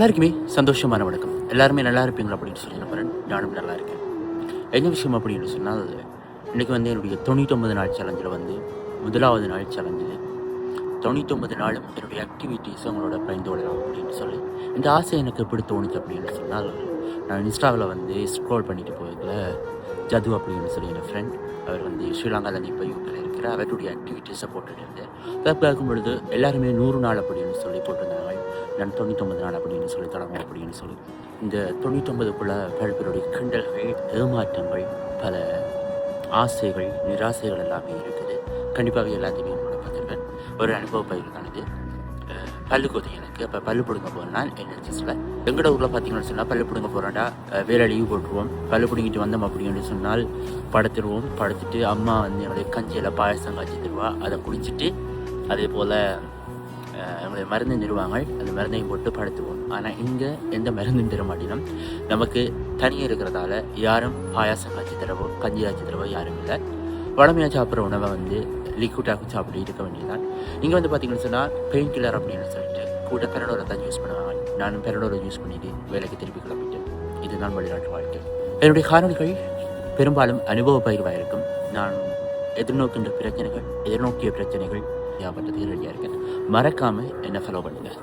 எல்லாருக்குமே சந்தோஷமான வணக்கம். எல்லாருமே நல்லா இருப்பீங்களா அப்படின்னு சொல்லி நம்புறேன். நானும் நல்லா இருக்கேன். என்ன விஷயம் அப்படின்னு சொன்னால், இன்றைக்கி என்னுடைய 99 நாள் சேலஞ்சில் முதலாவது நாள் சேலஞ்சில் 99 நாளும் என்னுடைய ஆக்டிவிட்டீஸை உங்களோட பகிர்ந்து கொள்ளலாம் அப்படின்னு சொல்லி இந்த ஆசை எனக்கு எப்படி தோணுச்சு அப்படின்னு சொன்னால், நான் இன்ஸ்டாவில் ஸ்க்ரோல் பண்ணிட்டு போகல ஜது அப்படின்னு சொல்லி என் ஃப்ரெண்ட் அவர் ஸ்ரீலங்காவில் இப்போ யூபியில் இருக்கிற அவருடைய ஆக்டிவிட்டீஸை போட்டுட்டு இருந்தேன். அதை பார்க்கும் பொழுது எல்லாருமே 100 நாள் அப்படின்னு சொல்லி போட்டிருந்தாங்க. நான் 99 நாள் அப்படின்னு சொல்லி தொடங்கும் அப்படின்னு சொல்லி இந்த 99க்குள்ள பல்வேறுடைய கிண்டல்கள், ஏமாற்றங்கள், பல ஆசைகள், நிராசைகள் எல்லாமே இருக்குது. கண்டிப்பாக எல்லாத்தையுமே என்னோட பகிர்வேன். ஒரு அனுபவ பயிர் தான் இது. பல்லு கொதி எனக்கு. அப்போ பல்லு பிடுங்க போகிறேன் என்எஸ்எஸில். எங்கட ஊரில் பார்த்தீங்கன்னு சொன்னால் பல்லு பிடுங்க போகிறோம்டா வேலை லீவ் போட்டுருவோம். பல்லு பிடுங்கிட்டு வந்தோம் அப்படின்னு சொன்னால் படுத்துருவோம். படுத்துட்டு அம்மா என்னுடைய கஞ்சியில் பாயசம் காய்ச்சி தருவா. அதை குடிச்சிட்டு அதே போல் நம்முடைய மருந்து நிறுவாங்க. அந்த மருந்தையும் போட்டு படுத்துவோம். ஆனால் இங்கே எந்த மருந்தும் தர மாட்டேனும். நமக்கு தனியாக இருக்கிறதால யாரும் பாயாசம் காய்ச்சி தரவோ கஞ்சி காய்ச்சி தரவோ யாரும் இல்லை. வளமையாக சாப்பிட்ற உணவை லிக்விட்டாக சாப்பிட்டு இருக்க வேண்டியதான். இங்கே பார்த்தீங்கன்னு சொன்னால் பெயின் கில்லர் அப்படின்னு சொல்லிட்டு கூட பெரடோரை தான் யூஸ் பண்ணுவாங்க. நானும் பெரடோரை யூஸ் பண்ணிட்டு வேலைக்கு திருப்பி கிளம்பிட்டு இதுதான் வெளிநாட்டு வாழ்க்கை. என்னுடைய காரணிகள் பெரும்பாலும் அனுபவ பயிர்வாக இருக்கும். நான் எதிர்நோக்கிய பிரச்சனைகள் ஞாபகத்துக்கு ரெடியாக இருக்கேன். மறக்காமல் என்னை ஃபாலோ பண்ணுங்கள்.